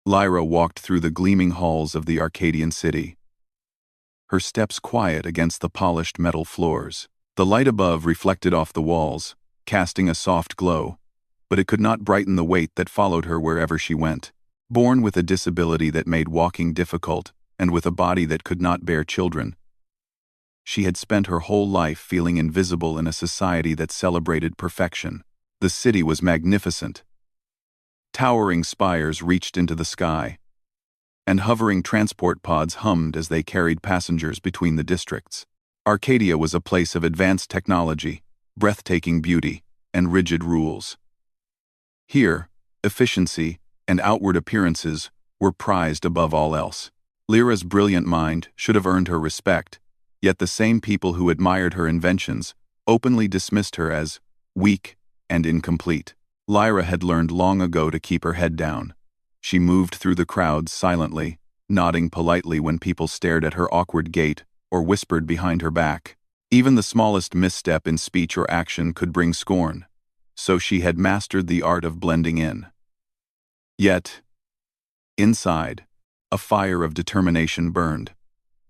Lyra walked through the gleaming halls of the Arcadian city, her steps quiet against the polished metal floors. The light above reflected off the walls, casting a soft glow, but it could not brighten the weight that followed her wherever she went. Born with a disability that made walking difficult, and with a body that could not bear children, she had spent her whole life feeling invisible in a society that celebrated perfection. The city was magnificent. Towering spires reached into the sky, and hovering transport pods hummed as they carried passengers between the districts. Arcadia was a place of advanced technology, breathtaking beauty, and rigid rules. Here, efficiency and outward appearances were prized above all else. Lyra's brilliant mind should have earned her respect, yet the same people who admired her inventions openly dismissed her as weak and incomplete. Lyra had learned long ago to keep her head down. She moved through the crowds silently, nodding politely when people stared at her awkward gait or whispered behind her back. Even the smallest misstep in speech or action could bring scorn, so she had mastered the art of blending in. Yet, inside, a fire of determination burned.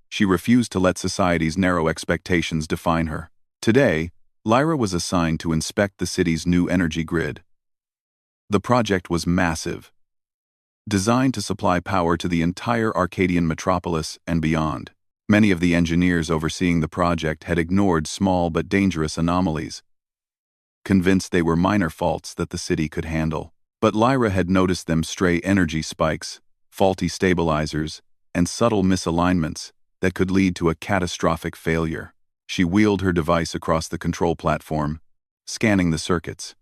She refused to let society's narrow expectations define her. Today, Lyra was assigned to inspect the city's new energy grid. The project was massive, designed to supply power to the entire Arcadian metropolis and beyond. Many of the engineers overseeing the project had ignored small but dangerous anomalies, convinced they were minor faults that the city could handle. But Lyra had noticed them: stray energy spikes, faulty stabilizers, and subtle misalignments that could lead to a catastrophic failure. She wheeled her device across the control platform, scanning the circuits.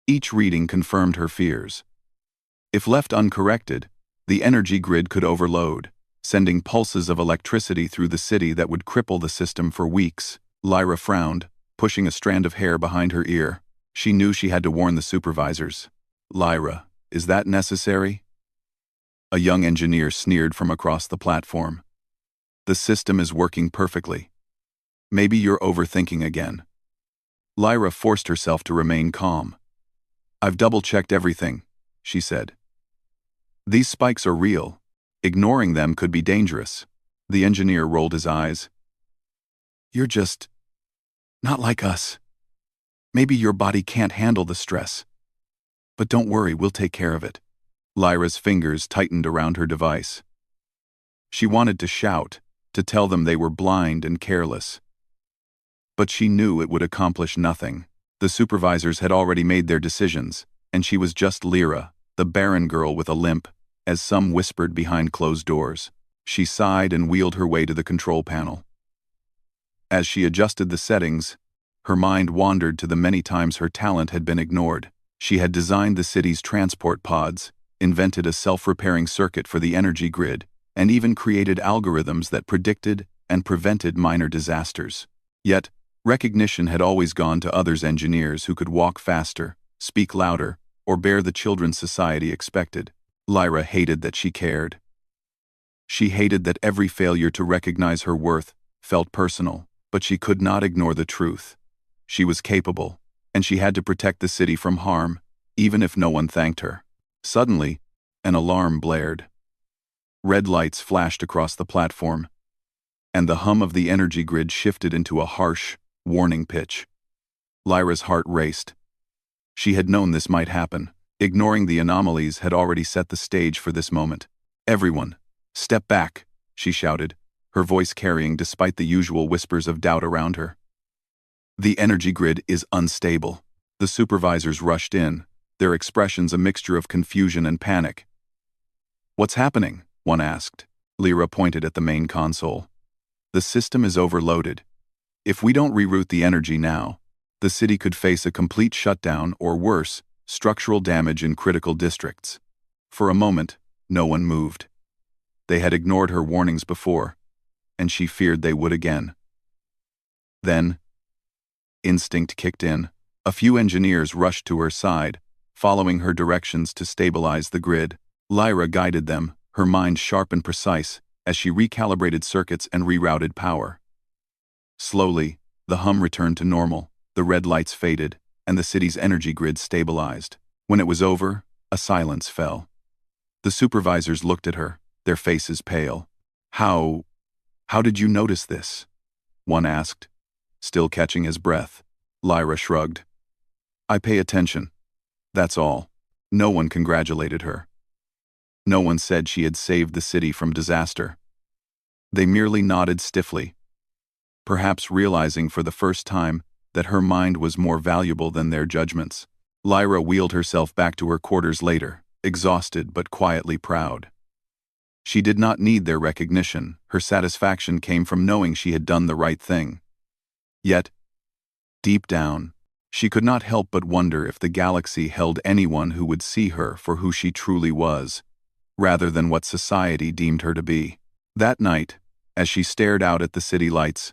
Each reading confirmed her fears. If left uncorrected, the energy grid could overload, sending pulses of electricity through the city that would cripple the system for weeks. Lyra frowned, pushing a strand of hair behind her ear. She knew she had to warn the supervisors. "Lyra, is that necessary?" A young engineer sneered from across the platform. "The system is working perfectly. Maybe you're overthinking again." Lyra forced herself to remain calm. "I've double-checked everything," she said. "These spikes are real. Ignoring them could be dangerous." The engineer rolled his eyes. "You're just not like us. Maybe your body can't handle the stress. But don't worry, we'll take care of it." Lyra's fingers tightened around her device. She wanted to shout, to tell them they were blind and careless. But she knew it would accomplish nothing. The supervisors had already made their decisions, and she was just Lyra, the barren girl with a limp, as some whispered behind closed doors. She sighed and wheeled her way to the control panel. As she adjusted the settings, her mind wandered to the many times her talent had been ignored. She had designed the city's transport pods, invented a self-repairing circuit for the energy grid, and even created algorithms that predicted and prevented minor disasters. Yet, recognition had always gone to others: engineers who could walk faster, speak louder, or bear the children society expected. Lyra hated that she cared. She hated that every failure to recognize her worth felt personal, but she could not ignore the truth. She was capable, and she had to protect the city from harm, even if no one thanked her. Suddenly, an alarm blared. Red lights flashed across the platform, and the hum of the energy grid shifted into a harsh, warning pitch. Lyra's heart raced. She had known this might happen. Ignoring the anomalies had already set the stage for this moment. "Everyone, step back," she shouted, her voice carrying despite the usual whispers of doubt around her. "The energy grid is unstable." The supervisors rushed in, their expressions a mixture of confusion and panic. "What's happening?" one asked. Lyra pointed at the main console. "The system is overloaded. If we don't reroute the energy now, the city could face a complete shutdown or worse, structural damage in critical districts." For a moment, no one moved. They had ignored her warnings before, and she feared they would again. Then, instinct kicked in. A few engineers rushed to her side, following her directions to stabilize the grid. Lyra guided them, her mind sharp and precise, as she recalibrated circuits and rerouted power. Slowly, the hum returned to normal, the red lights faded, and the city's energy grid stabilized. When it was over, a silence fell. The supervisors looked at her, their faces pale. How did you notice this? One asked, still catching his breath. Lyra shrugged. I pay attention. That's all. No one congratulated her. No one said she had saved the city from disaster. They merely nodded stiffly, perhaps realizing for the first time that her mind was more valuable than their judgments. Lyra wheeled herself back to her quarters later, exhausted but quietly proud. She did not need their recognition. Her satisfaction came from knowing she had done the right thing. Yet, deep down, she could not help but wonder if the galaxy held anyone who would see her for who she truly was, rather than what society deemed her to be. That night, as she stared out at the city lights,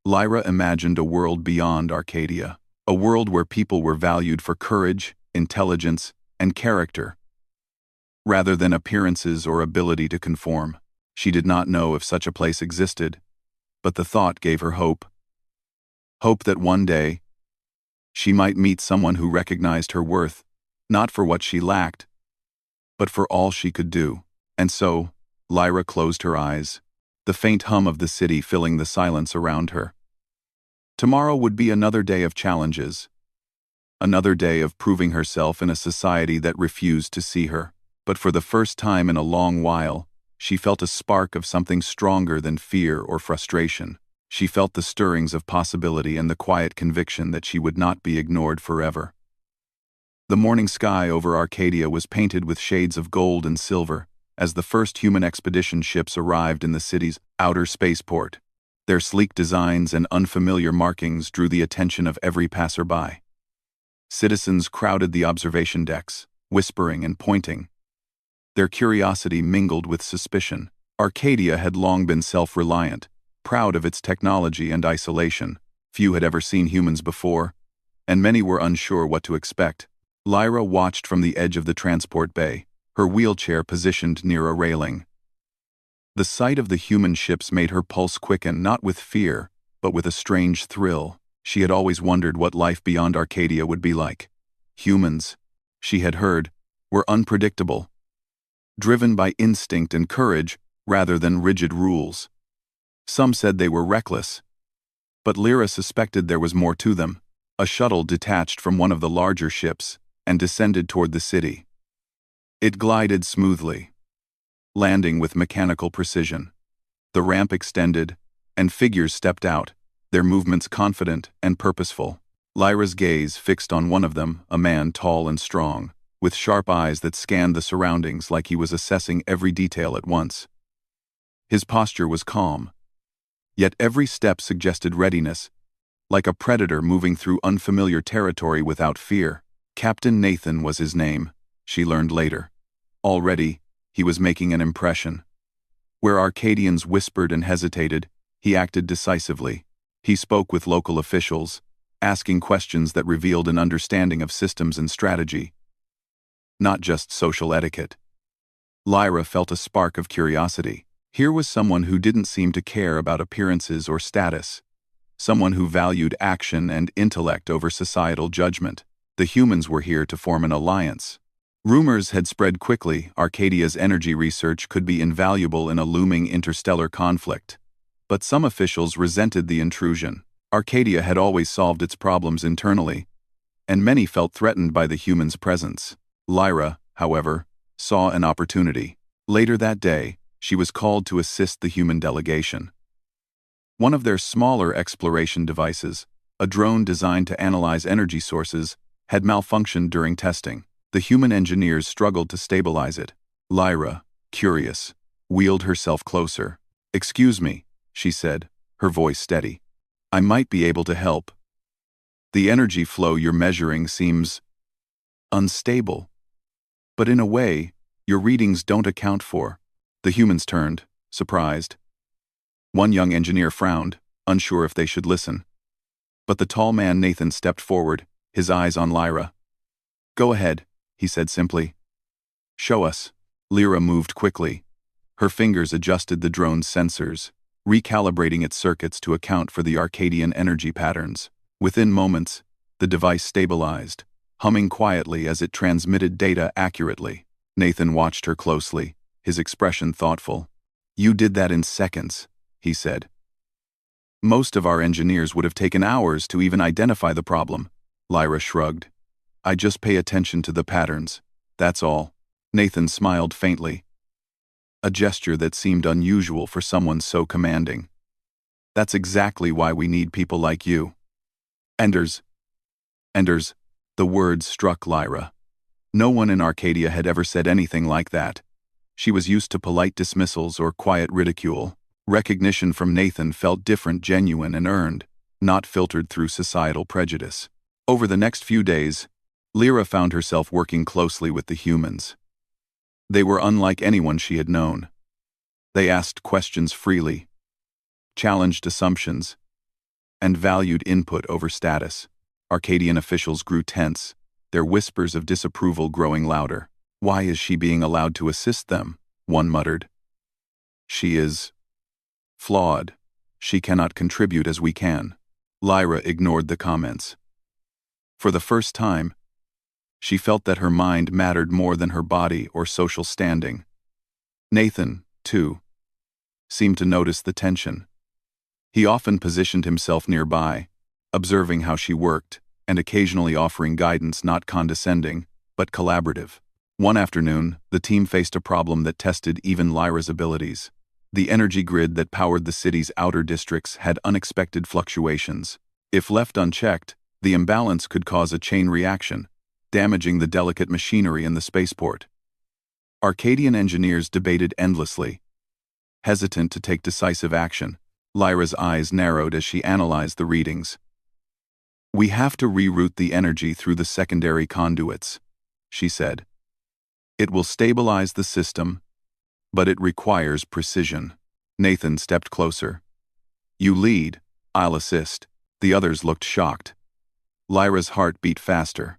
Lyra imagined a world beyond Arcadia, a world where people were valued for courage, intelligence, and character, rather than appearances or ability to conform. She did not know if such a place existed, but the thought gave her hope. Hope that one day, she might meet someone who recognized her worth, not for what she lacked, but for all she could do. And so, Lyra closed her eyes, the faint hum of the city filling the silence around her. Tomorrow would be another day of challenges, another day of proving herself in a society that refused to see her. But for the first time in a long while, she felt a spark of something stronger than fear or frustration. She felt the stirrings of possibility and the quiet conviction that she would not be ignored forever. The morning sky over Arcadia was painted with shades of gold and silver as the first human expedition ships arrived in the city's outer spaceport. Their sleek designs and unfamiliar markings drew the attention of every passerby. Citizens crowded the observation decks, whispering and pointing. Their curiosity mingled with suspicion. Arcadia had long been self-reliant, proud of its technology and isolation. Few had ever seen humans before, and many were unsure what to expect. Lyra watched from the edge of the transport bay, her wheelchair positioned near a railing. The sight of the human ships made her pulse quicken, not with fear, but with a strange thrill. She had always wondered what life beyond Arcadia would be like. Humans, she had heard, were unpredictable, driven by instinct and courage rather than rigid rules. Some said they were reckless, but Lyra suspected there was more to them. A shuttle detached from one of the larger ships and descended toward the city. It glided smoothly, landing with mechanical precision. The ramp extended, and figures stepped out, their movements confident and purposeful. Lyra's gaze fixed on one of them, a man tall and strong, with sharp eyes that scanned the surroundings like he was assessing every detail at once. His posture was calm, yet every step suggested readiness, like a predator moving through unfamiliar territory without fear. Captain Nathan was his name, she learned later. Already, he was making an impression. Where Arcadians whispered and hesitated, he acted decisively. He spoke with local officials, asking questions that revealed an understanding of systems and strategy, not just social etiquette. Lyra felt a spark of curiosity. Here was someone who didn't seem to care about appearances or status, someone who valued action and intellect over societal judgment. The humans were here to form an alliance. Rumors had spread quickly Arcadia's energy research could be invaluable in a looming interstellar conflict. But some officials resented the intrusion. Arcadia had always solved its problems internally, and many felt threatened by the humans' presence. Lyra, however, saw an opportunity. Later that day, she was called to assist the human delegation. One of their smaller exploration devices, a drone designed to analyze energy sources, had malfunctioned during testing. The human engineers struggled to stabilize it. Lyra, curious, wheeled herself closer. "Excuse me," she said, her voice steady. "I might be able to help. The energy flow you're measuring seems unstable. But in a way, your readings don't account for." The humans turned, surprised. One young engineer frowned, unsure if they should listen. But the tall man Nathan stepped forward, his eyes on Lyra. "Go ahead," he said simply. "Show us." Lyra moved quickly. Her fingers adjusted the drone's sensors, recalibrating its circuits to account for the Arcadian energy patterns. Within moments, the device stabilized, humming quietly as it transmitted data accurately. Nathan watched her closely, his expression thoughtful. "You did that in seconds," he said. "Most of our engineers would have taken hours to even identify the problem." Lyra shrugged. "I just pay attention to the patterns. That's all." Nathan smiled faintly, a gesture that seemed unusual for someone so commanding. "That's exactly why we need people like you." Enders. Enders. The words struck Lyra. No one in Arcadia had ever said anything like that. She was used to polite dismissals or quiet ridicule. Recognition from Nathan felt different, genuine, and earned, not filtered through societal prejudice. Over the next few days, Lyra found herself working closely with the humans. They were unlike anyone she had known. They asked questions freely, challenged assumptions, and valued input over status. Arcadian officials grew tense, their whispers of disapproval growing louder. "Why is she being allowed to assist them?" one muttered. "She is flawed. She cannot contribute as we can." Lyra ignored the comments. For the first time, she felt that her mind mattered more than her body or social standing. Nathan, too, seemed to notice the tension. He often positioned himself nearby, observing how she worked, and occasionally offering guidance not condescending, but collaborative. One afternoon, the team faced a problem that tested even Lyra's abilities. The energy grid that powered the city's outer districts had unexpected fluctuations. If left unchecked, the imbalance could cause a chain reaction, damaging the delicate machinery in the spaceport. Arcadian engineers debated endlessly, hesitant to take decisive action. Lyra's eyes narrowed as she analyzed the readings. "We have to reroute the energy through the secondary conduits," she said. "It will stabilize the system, but it requires precision." Nathan stepped closer. "You lead, I'll assist." The others looked shocked. Lyra's heart beat faster.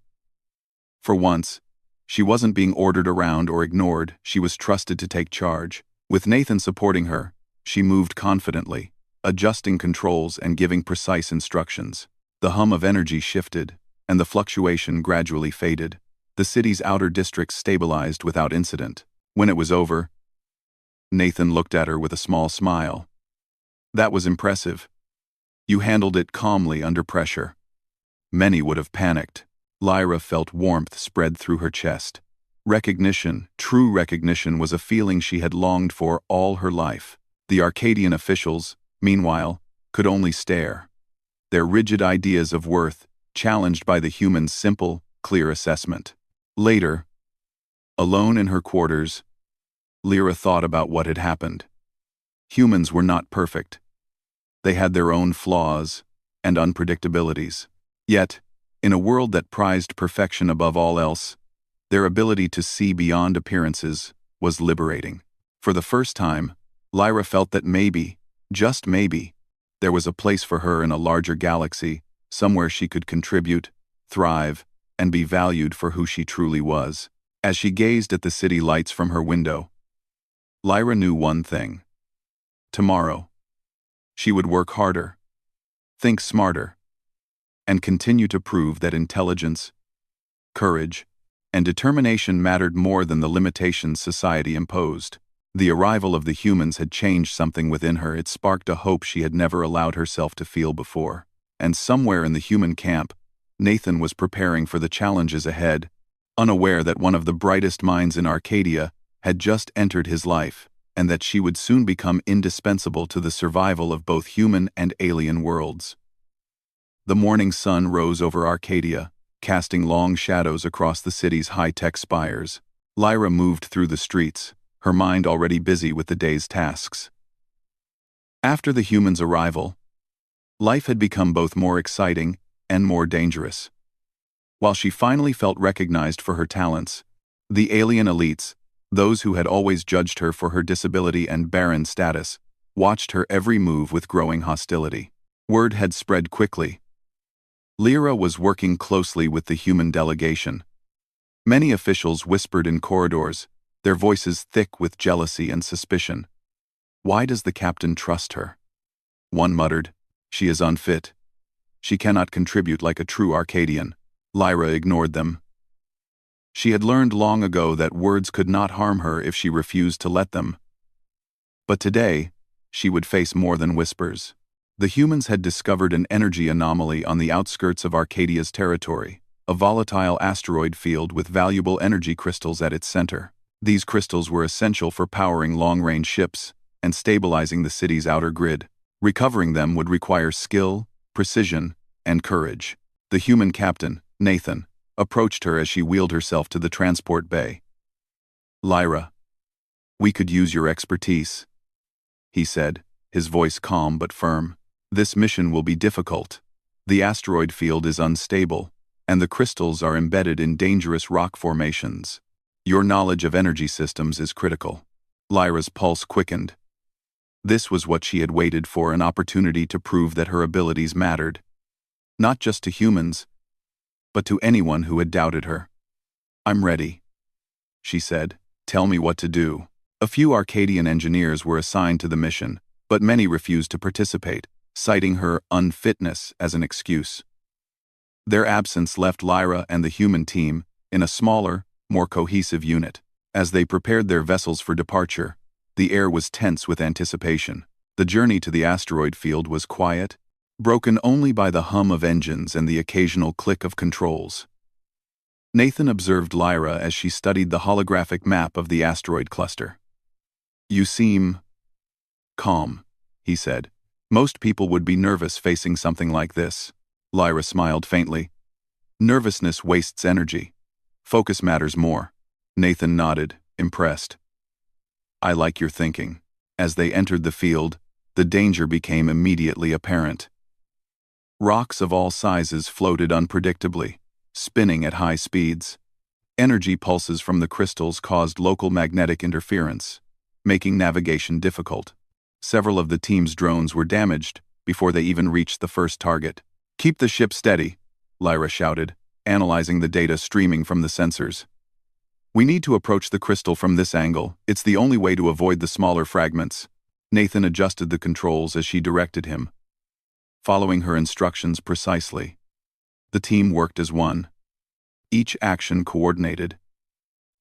For once, she wasn't being ordered around or ignored, she was trusted to take charge. With Nathan supporting her, she moved confidently, adjusting controls and giving precise instructions. The hum of energy shifted, and the fluctuation gradually faded. The city's outer districts stabilized without incident. When it was over, Nathan looked at her with a small smile. "That was impressive. You handled it calmly under pressure." Many would have panicked. Lyra felt warmth spread through her chest. Recognition, true recognition, was a feeling she had longed for all her life. The Arcadian officials, meanwhile, could only stare, their rigid ideas of worth challenged by the humans' simple, clear assessment. Later, alone in her quarters, Lyra thought about what had happened. Humans were not perfect. They had their own flaws and unpredictabilities. Yet, in a world that prized perfection above all else, their ability to see beyond appearances was liberating. For the first time, Lyra felt that maybe, just maybe, there was a place for her in a larger galaxy, somewhere she could contribute, thrive, and be valued for who she truly was. As she gazed at the city lights from her window, Lyra knew one thing. Tomorrow, she would work harder, think smarter, and continue to prove that intelligence, courage, and determination mattered more than the limitations society imposed. The arrival of the humans had changed something within her. It sparked a hope she had never allowed herself to feel before. And somewhere in the human camp, Nathan was preparing for the challenges ahead, unaware that one of the brightest minds in Arcadia had just entered his life, and that she would soon become indispensable to the survival of both human and alien worlds. The morning sun rose over Arcadia, casting long shadows across the city's high-tech spires. Lyra moved through the streets, her mind already busy with the day's tasks. After the humans' arrival, life had become both more exciting and more dangerous. While she finally felt recognized for her talents, the alien elites, those who had always judged her for her disability and barren status, watched her every move with growing hostility. Word had spread quickly. Lyra was working closely with the human delegation. Many officials whispered in corridors, their voices thick with jealousy and suspicion. "Why does the captain trust her?" One muttered, "She is unfit. She cannot contribute like a true Arcadian." Lyra ignored them. She had learned long ago that words could not harm her if she refused to let them. But today, she would face more than whispers. The humans had discovered an energy anomaly on the outskirts of Arcadia's territory, a volatile asteroid field with valuable energy crystals at its center. These crystals were essential for powering long-range ships and stabilizing the city's outer grid. Recovering them would require skill, precision, and courage. The human captain, Nathan, approached her as she wheeled herself to the transport bay. "Lyra, we could use your expertise," he said, his voice calm but firm. "This mission will be difficult. The asteroid field is unstable, and the crystals are embedded in dangerous rock formations. Your knowledge of energy systems is critical." Lyra's pulse quickened. This was what she had waited for, an opportunity to prove that her abilities mattered. Not just to humans, but to anyone who had doubted her. "I'm ready," she said. "Tell me what to do." A few Arcadian engineers were assigned to the mission, but many refused to participate, citing her unfitness as an excuse. Their absence left Lyra and the human team in a smaller, more cohesive unit. As they prepared their vessels for departure, the air was tense with anticipation. The journey to the asteroid field was quiet, broken only by the hum of engines and the occasional click of controls. Nathan observed Lyra as she studied the holographic map of the asteroid cluster. "You seem calm," he said. "Most people would be nervous facing something like this." Lyra smiled faintly. "Nervousness wastes energy. Focus matters more." Nathan nodded, impressed. "I like your thinking." As they entered the field, the danger became immediately apparent. Rocks of all sizes floated unpredictably, spinning at high speeds. Energy pulses from the crystals caused local magnetic interference, making navigation difficult. Several of the team's drones were damaged before they even reached the first target. "Keep the ship steady," Lyra shouted, analyzing the data streaming from the sensors. "We need to approach the crystal from this angle. It's the only way to avoid the smaller fragments." Nathan adjusted the controls as she directed him, following her instructions precisely. The team worked as one, each action coordinated.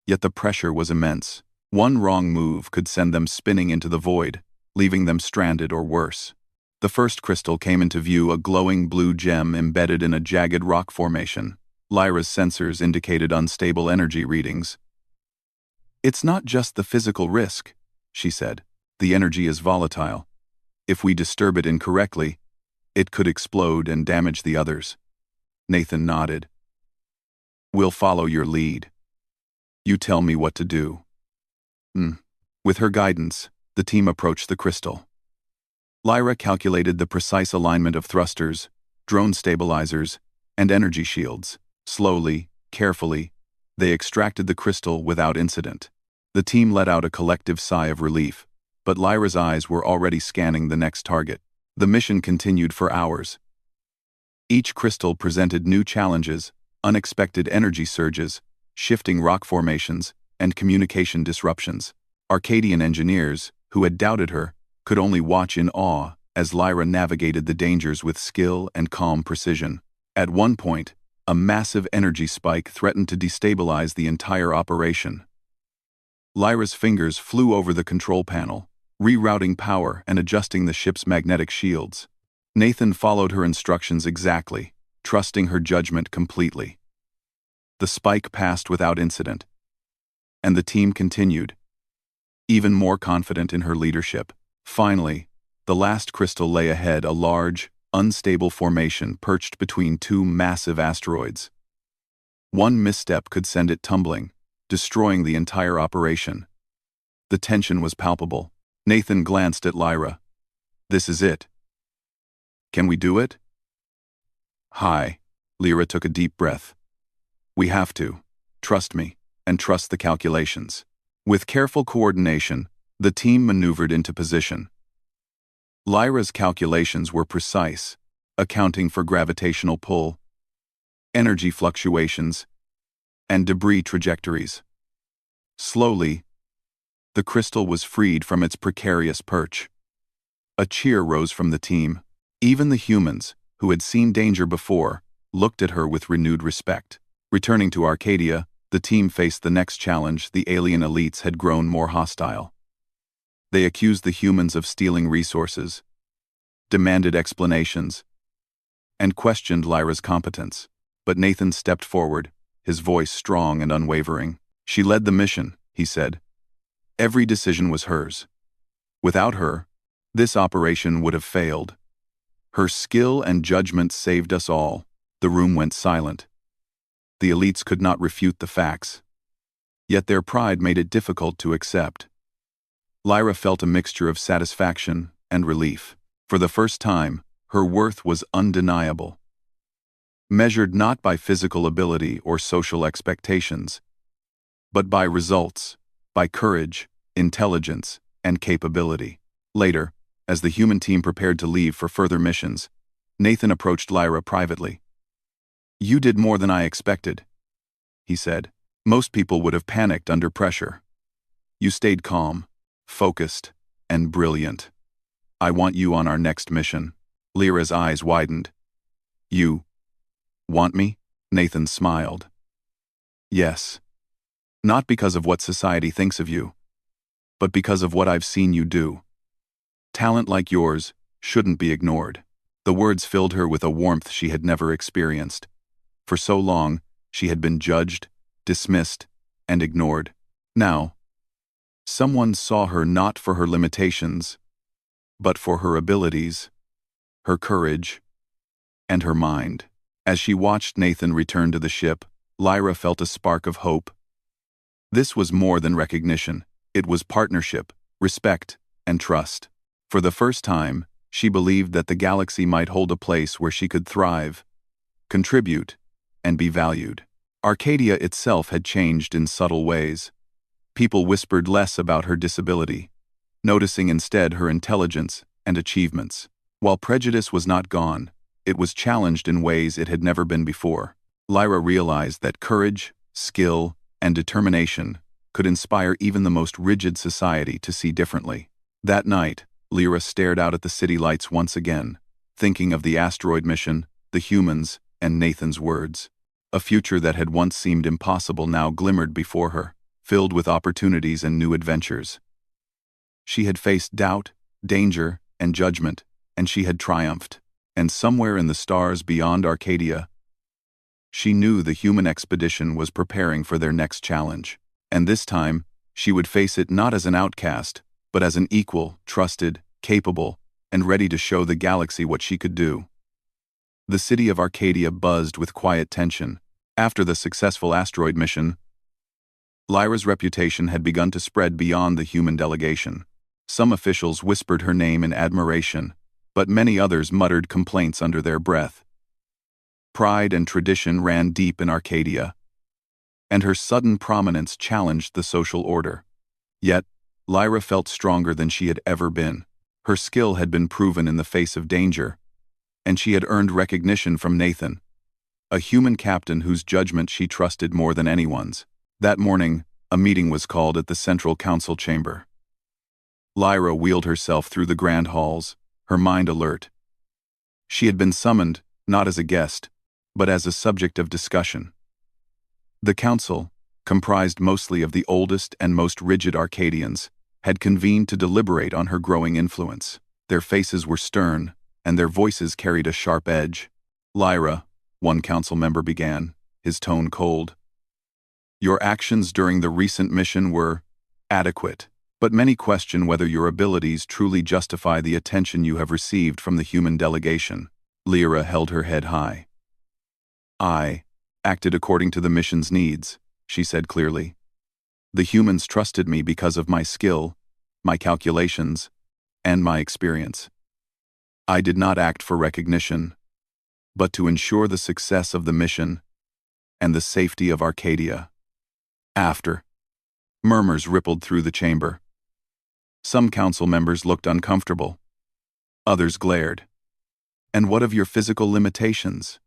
Yet the pressure was immense. One wrong move could send them spinning into the void, leaving them stranded or worse. The first crystal came into view, a glowing blue gem embedded in a jagged rock formation. Lyra's sensors indicated unstable energy readings. "It's not just the physical risk," she said. "The energy is volatile. If we disturb it incorrectly, it could explode and damage the others." Nathan nodded. "We'll follow your lead. You tell me what to do." With her guidance, the team approached the crystal. Lyra calculated the precise alignment of thrusters, drone stabilizers, and energy shields. Slowly, carefully, they extracted the crystal without incident. The team let out a collective sigh of relief, but Lyra's eyes were already scanning the next target. The mission continued for hours. Each crystal presented new challenges, unexpected energy surges, shifting rock formations, and communication disruptions. Arcadian engineers, who had doubted her, could only watch in awe as Lyra navigated the dangers with skill and calm precision. At one point, a massive energy spike threatened to destabilize the entire operation. Lyra's fingers flew over the control panel, rerouting power and adjusting the ship's magnetic shields. Nathan followed her instructions exactly, trusting her judgment completely. The spike passed without incident, and the team continued, even more confident in her leadership. Finally, the last crystal lay ahead, a large, unstable formation perched between two massive asteroids. One misstep could send it tumbling, destroying the entire operation. The tension was palpable. Nathan glanced at Lyra. "This is it. Can we do it?" "Hi." Lyra took a deep breath. "We have to. Trust me, and trust the calculations." With careful coordination, the team maneuvered into position. Lyra's calculations were precise, accounting for gravitational pull, energy fluctuations, and debris trajectories. Slowly, the crystal was freed from its precarious perch. A cheer rose from the team. Even the humans, who had seen danger before, looked at her with renewed respect. Returning to Arcadia, The team faced the next challenge. The alien elites had grown more hostile. They accused the humans of stealing resources, demanded explanations, and questioned Lyra's competence. But Nathan stepped forward, his voice strong and unwavering. She led the mission, he said. Every decision was hers. Without her, this operation would have failed. Her skill and judgment saved us all. The room went silent. The elites could not refute the facts. Yet their pride made it difficult to accept. Lyra felt a mixture of satisfaction and relief. For the first time, her worth was undeniable. Measured not by physical ability or social expectations, but by results, by courage, intelligence, and capability. Later, as the human team prepared to leave for further missions, Nathan approached Lyra privately. "You did more than I expected," he said. "Most people would have panicked under pressure. You stayed calm, focused, and brilliant. I want you on our next mission." Lyra's eyes widened. "You want me?" Nathan smiled. "Yes. Not because of what society thinks of you, but because of what I've seen you do. Talent like yours shouldn't be ignored." The words filled her with a warmth she had never experienced. For so long, she had been judged, dismissed, and ignored. Now, someone saw her not for her limitations, but for her abilities, her courage, and her mind. As she watched Nathan return to the ship, Lyra felt a spark of hope. This was more than recognition. It was partnership, respect, and trust. For the first time, she believed that the galaxy might hold a place where she could thrive, contribute, and be valued. Arcadia itself had changed in subtle ways. People whispered less about her disability, noticing instead her intelligence and achievements. While prejudice was not gone, it was challenged in ways it had never been before. Lyra realized that courage, skill, and determination could inspire even the most rigid society to see differently. That night, Lyra stared out at the city lights once again, thinking of the asteroid mission, the humans, and Nathan's words. A future that had once seemed impossible now glimmered before her, filled with opportunities and new adventures. She had faced doubt, danger, and judgment, and she had triumphed. And somewhere in the stars beyond Arcadia, she knew the human expedition was preparing for their next challenge. And this time, she would face it not as an outcast, but as an equal, trusted, capable, and ready to show the galaxy what she could do. The city of Arcadia buzzed with quiet tension. After the successful asteroid mission, Lyra's reputation had begun to spread beyond the human delegation. Some officials whispered her name in admiration, but many others muttered complaints under their breath. Pride and tradition ran deep in Arcadia, and her sudden prominence challenged the social order. Yet, Lyra felt stronger than she had ever been. Her skill had been proven in the face of danger, and she had earned recognition from Nathan, a human captain whose judgment she trusted more than anyone's. That morning, a meeting was called at the Central Council chamber. Lyra wheeled herself through the grand halls, her mind alert. She had been summoned, not as a guest, but as a subject of discussion. The council, comprised mostly of the oldest and most rigid Arcadians, had convened to deliberate on her growing influence. Their faces were stern, and their voices carried a sharp edge. "Lyra," one council member began, his tone cold, "your actions during the recent mission were adequate, but many question whether your abilities truly justify the attention you have received from the human delegation." Lyra held her head high. "I acted according to the mission's needs," she said clearly. "The humans trusted me because of my skill, my calculations, and my experience. I did not act for recognition, but to ensure the success of the mission and the safety of Arcadia." After, murmurs rippled through the chamber. Some council members looked uncomfortable. Others glared. "And what of your physical limitations?"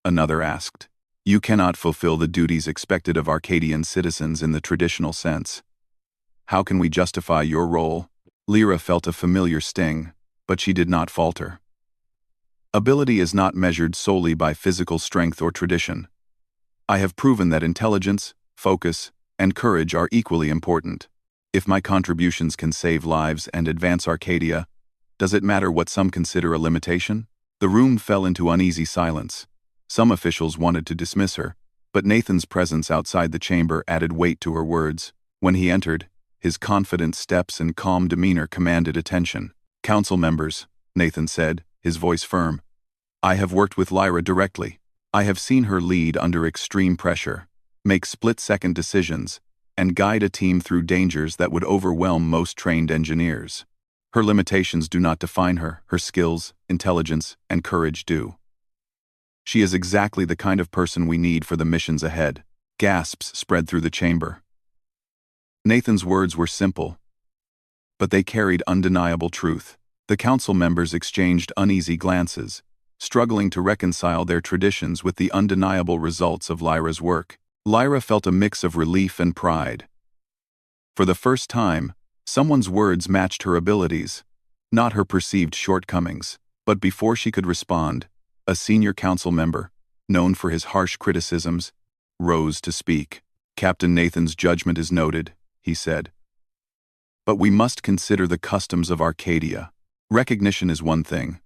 another asked. "You cannot fulfill the duties expected of Arcadian citizens in the traditional sense. How can we justify your role?" Lyra felt a familiar sting, but she did not falter. Ability is not measured solely by physical strength or tradition. I have proven that intelligence, focus, and courage are equally important. If my contributions can save lives and advance Arcadia, does it matter what some consider a limitation? The room fell into uneasy silence. Some officials wanted to dismiss her, but Nathan's presence outside the chamber added weight to her words. When he entered, his confident steps and calm demeanor commanded attention. "Council members," Nathan said, his voice firm. "I have worked with Lyra directly. I have seen her lead under extreme pressure, make split-second decisions, and guide a team through dangers that would overwhelm most trained engineers. Her limitations do not define her, her skills, intelligence, and courage do. She is exactly the kind of person we need for the missions ahead." Gasps spread through the chamber. Nathan's words were simple, but they carried undeniable truth. The council members exchanged uneasy glances, struggling to reconcile their traditions with the undeniable results of Lyra's work. Lyra felt a mix of relief and pride. For the first time, someone's words matched her abilities, not her perceived shortcomings. But before she could respond, a senior council member, known for his harsh criticisms, rose to speak. "Captain Nathan's judgment is noted," he said. "But we must consider the customs of Arcadia. Recognition is one thing,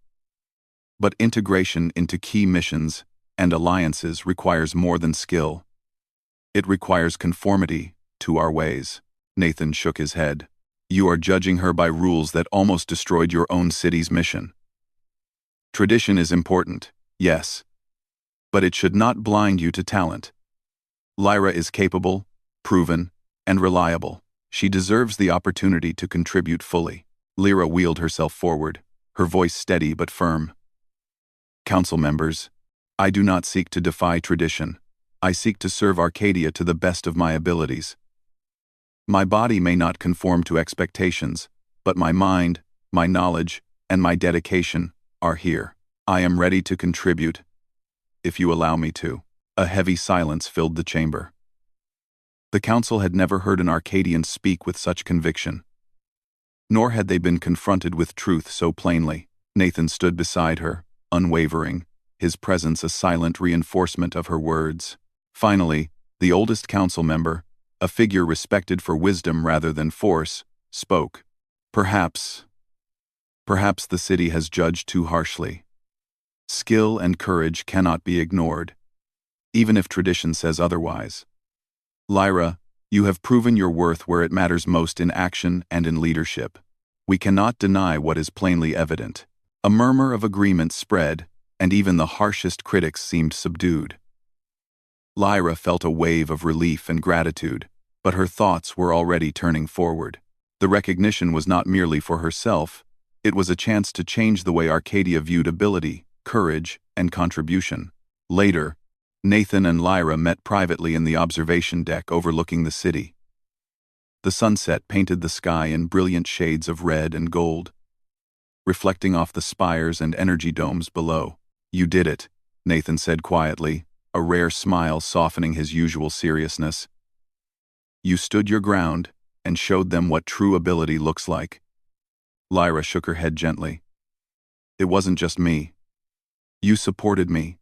but integration into key missions and alliances requires more than skill. It requires conformity to our ways." Nathan shook his head. "You are judging her by rules that almost destroyed your own city's mission. Tradition is important, yes, but it should not blind you to talent. Lyra is capable, proven, and reliable. She deserves the opportunity to contribute fully." Lyra wheeled herself forward, her voice steady but firm. "Council members, I do not seek to defy tradition. I seek to serve Arcadia to the best of my abilities. My body may not conform to expectations, but my mind, my knowledge, and my dedication are here. I am ready to contribute, if you allow me to." A heavy silence filled the chamber. The council had never heard an Arcadian speak with such conviction. Nor had they been confronted with truth so plainly. Nathan stood beside her, unwavering, his presence a silent reinforcement of her words. Finally, the oldest council member, a figure respected for wisdom rather than force, spoke. Perhaps the city has judged too harshly. Skill and courage cannot be ignored, even if tradition says otherwise. Lyra, you have proven your worth where it matters most, in action and in leadership. We cannot deny what is plainly evident." A murmur of agreement spread, and even the harshest critics seemed subdued. Lyra felt a wave of relief and gratitude, but her thoughts were already turning forward. The recognition was not merely for herself, it was a chance to change the way Arcadia viewed ability, courage, and contribution. Later, Nathan and Lyra met privately in the observation deck overlooking the city. The sunset painted the sky in brilliant shades of red and gold, reflecting off the spires and energy domes below. "You did it," Nathan said quietly, a rare smile softening his usual seriousness. "You stood your ground and showed them what true ability looks like." Lyra shook her head gently. "It wasn't just me. You supported me,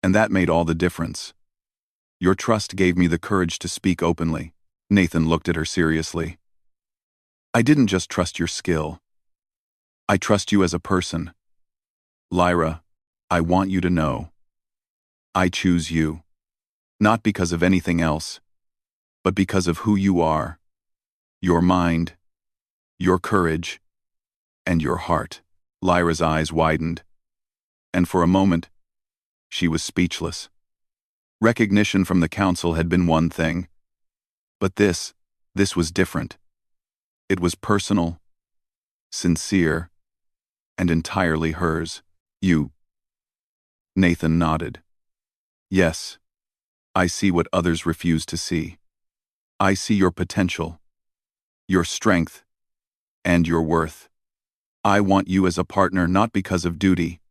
and that made all the difference. Your trust gave me the courage to speak openly." Nathan looked at her seriously. "I didn't just trust your skill. I trust you as a person. Lyra, I want you to know. I choose you. Not because of anything else, but because of who you are. Your mind, your courage, and your heart." Lyra's eyes widened, and for a moment, she was speechless. Recognition from the council had been one thing, but this was different. It was personal, sincere, and entirely hers. "You." Nathan nodded. "Yes, I see what others refuse to see. I see your potential, your strength, and your worth. I want you as a partner not because of duty,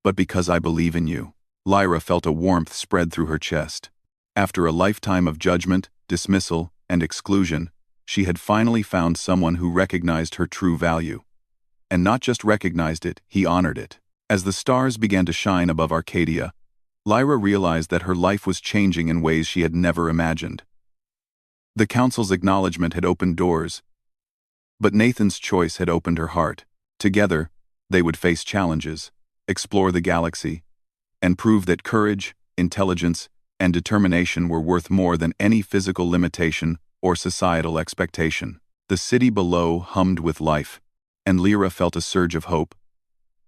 but because I believe in you." Lyra felt a warmth spread through her chest. After a lifetime of judgment, dismissal, and exclusion, she had finally found someone who recognized her true value. And not just recognized it, he honored it. As the stars began to shine above Arcadia, Lyra realized that her life was changing in ways she had never imagined. The council's acknowledgement had opened doors, but Nathan's choice had opened her heart. Together, they would face challenges, explore the galaxy, and prove that courage, intelligence, and determination were worth more than any physical limitation or societal expectation. The city below hummed with life, and Lyra felt a surge of hope.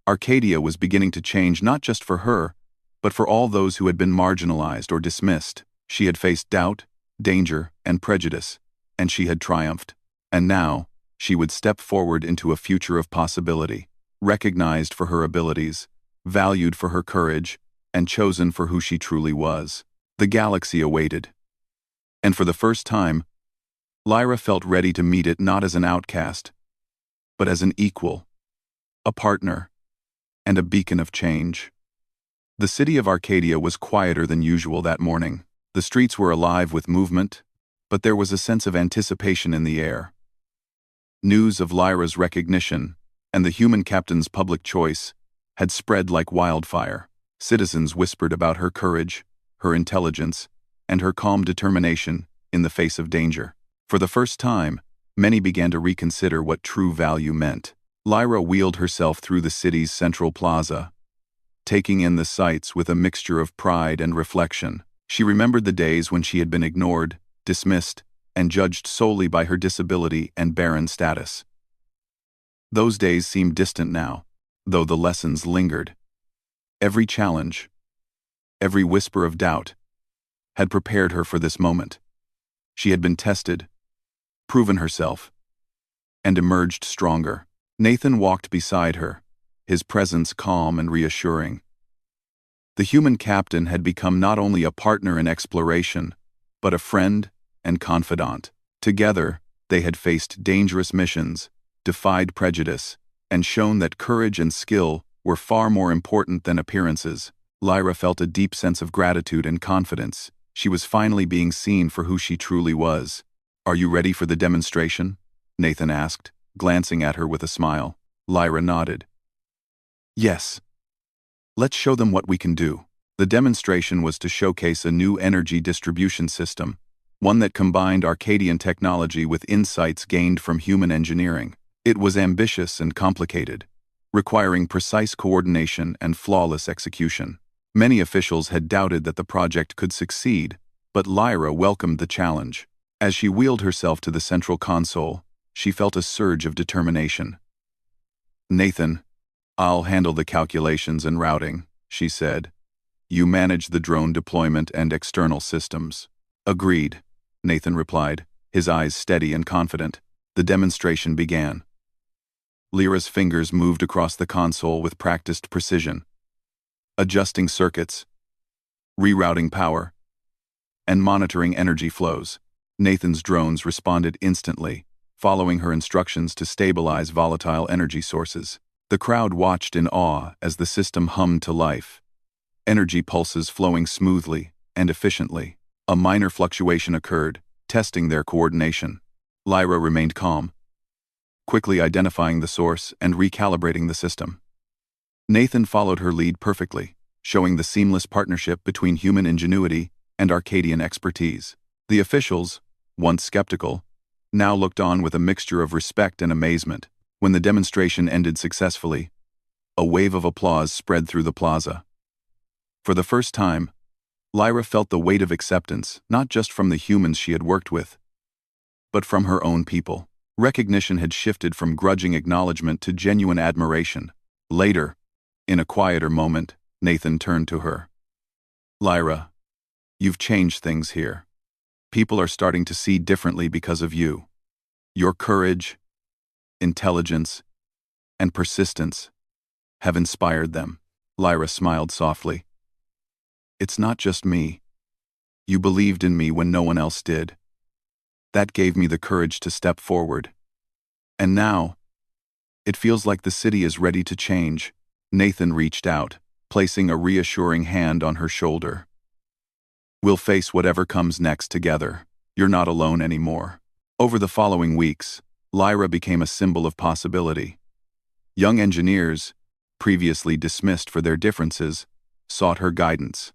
Arcadia was beginning to change not just for her, but for all those who had been marginalized or dismissed. She had faced doubt, danger, and prejudice, and she had triumphed. And now, she would step forward into a future of possibility, recognized for her abilities, valued for her courage, and chosen for who she truly was. The galaxy awaited. And for the first time, Lyra felt ready to meet it not as an outcast, but as an equal, a partner, and a beacon of change. The city of Arcadia was quieter than usual that morning. The streets were alive with movement, but there was a sense of anticipation in the air. News of Lyra's recognition and the human captain's public choice had spread like wildfire. Citizens whispered about her courage, her intelligence, and her calm determination in the face of danger. For the first time, many began to reconsider what true value meant. Lyra wheeled herself through the city's central plaza, taking in the sights with a mixture of pride and reflection. She remembered the days when she had been ignored, dismissed, and judged solely by her disability and barren status. Those days seemed distant now, though the lessons lingered. Every challenge, every whisper of doubt, had prepared her for this moment. She had been tested, proven herself, and emerged stronger. Nathan walked beside her, his presence calm and reassuring. The human captain had become not only a partner in exploration, but a friend and confidant. Together, they had faced dangerous missions, defied prejudice, and shown that courage and skill were far more important than appearances. Lyra felt a deep sense of gratitude and confidence. She was finally being seen for who she truly was. "Are you ready for the demonstration?" Nathan asked, glancing at her with a smile. Lyra nodded. "Yes. Let's show them what we can do." The demonstration was to showcase a new energy distribution system, one that combined Arcadian technology with insights gained from human engineering. It was ambitious and complicated, requiring precise coordination and flawless execution. Many officials had doubted that the project could succeed, but Lyra welcomed the challenge. As she wheeled herself to the central console, she felt a surge of determination. "Nathan, I'll handle the calculations and routing," she said. "You manage the drone deployment and external systems." "Agreed," Nathan replied, his eyes steady and confident. The demonstration began. Lyra's fingers moved across the console with practiced precision, adjusting circuits, rerouting power, and monitoring energy flows. Nathan's drones responded instantly, following her instructions to stabilize volatile energy sources. The crowd watched in awe as the system hummed to life, energy pulses flowing smoothly and efficiently. A minor fluctuation occurred, testing their coordination. Lyra remained calm, quickly identifying the source and recalibrating the system. Nathan followed her lead perfectly, showing the seamless partnership between human ingenuity and Arcadian expertise. The officials, once skeptical, now looked on with a mixture of respect and amazement. When the demonstration ended successfully, a wave of applause spread through the plaza. For the first time, Lyra felt the weight of acceptance, not just from the humans she had worked with, but from her own people. Recognition had shifted from grudging acknowledgement to genuine admiration. Later, in a quieter moment, Nathan turned to her. "Lyra, you've changed things here. People are starting to see differently because of you. Your courage, intelligence, and persistence have inspired them." Lyra smiled softly. "It's not just me. You believed in me when no one else did. That gave me the courage to step forward. And now, it feels like the city is ready to change." Nathan reached out, placing a reassuring hand on her shoulder. "We'll face whatever comes next together. You're not alone anymore." Over the following weeks, Lyra became a symbol of possibility. Young engineers, previously dismissed for their differences, sought her guidance.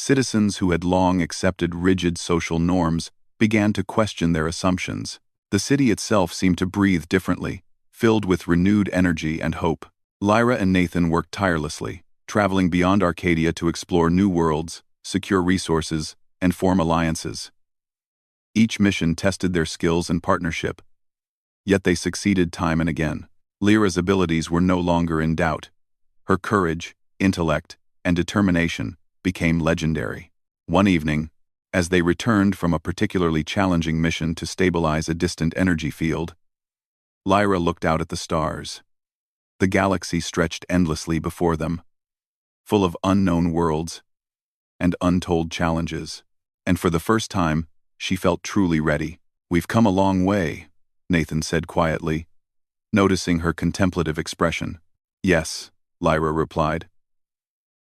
Citizens who had long accepted rigid social norms began to question their assumptions. The city itself seemed to breathe differently, filled with renewed energy and hope. Lyra and Nathan worked tirelessly, traveling beyond Arcadia to explore new worlds, secure resources, and form alliances. Each mission tested their skills and partnership, yet they succeeded time and again. Lyra's abilities were no longer in doubt. Her courage, intellect, and determination became legendary. One evening, as they returned from a particularly challenging mission to stabilize a distant energy field, Lyra looked out at the stars. The galaxy stretched endlessly before them, full of unknown worlds and untold challenges. And for the first time, she felt truly ready. "We've come a long way," Nathan said quietly, noticing her contemplative expression. "Yes," Lyra replied.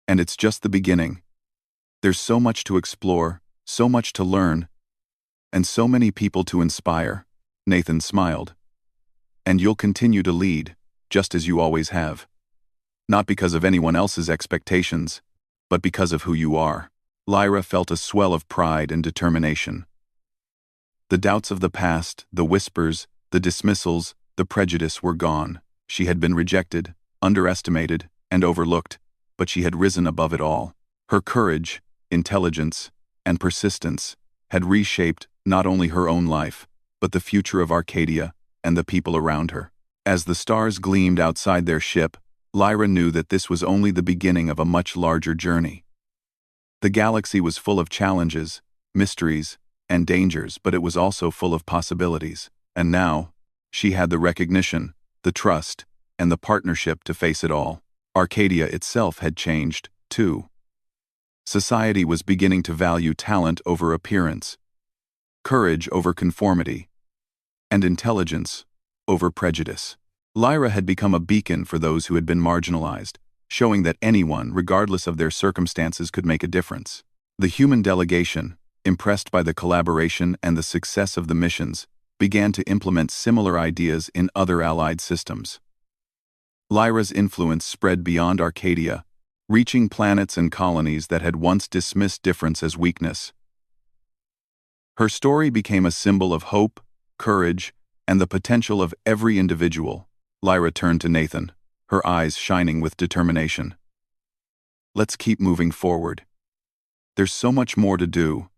"And it's just the beginning. There's so much to explore, so much to learn, and so many people to inspire." Nathan smiled. "And you'll continue to lead, just as you always have. Not because of anyone else's expectations, but because of who you are." Lyra felt a swell of pride and determination. The doubts of the past, the whispers, the dismissals, the prejudice were gone. She had been rejected, underestimated, and overlooked, but she had risen above it all. Her courage, intelligence, and persistence had reshaped not only her own life, but the future of Arcadia and the people around her. As the stars gleamed outside their ship, Lyra knew that this was only the beginning of a much larger journey. The galaxy was full of challenges, mysteries, and dangers, but it was also full of possibilities. And now, she had the recognition, the trust, and the partnership to face it all. Arcadia itself had changed, too. Society was beginning to value talent over appearance, courage over conformity, and intelligence over prejudice. Lyra had become a beacon for those who had been marginalized, showing that anyone, regardless of their circumstances, could make a difference. The human delegation, impressed by the collaboration and the success of the missions, began to implement similar ideas in other allied systems. Lyra's influence spread beyond Arcadia, reaching planets and colonies that had once dismissed difference as weakness. Her story became a symbol of hope, courage, and the potential of every individual. Lyra turned to Nathan, her eyes shining with determination. "Let's keep moving forward. There's so much more to do,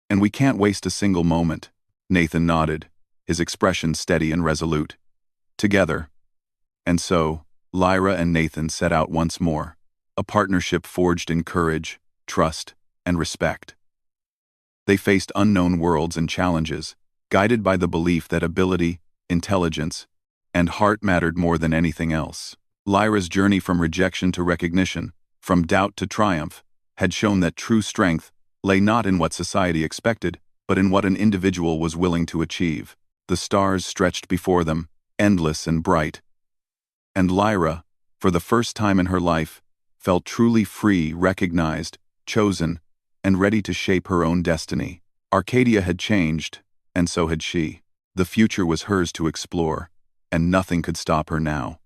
and we can't waste a single moment." Nathan nodded, his expression steady and resolute. Together. And so, Lyra and Nathan set out once more, a partnership forged in courage, trust, and respect. They faced unknown worlds and challenges, guided by the belief that ability, intelligence, and heart mattered more than anything else. Lyra's journey from rejection to recognition, from doubt to triumph, had shown that true strength lay not in what society expected, but in what an individual was willing to achieve. The stars stretched before them, endless and bright. And Lyra, for the first time in her life, felt truly free, recognized, chosen, and ready to shape her own destiny. Arcadia had changed, and so had she. The future was hers to explore, and nothing could stop her now.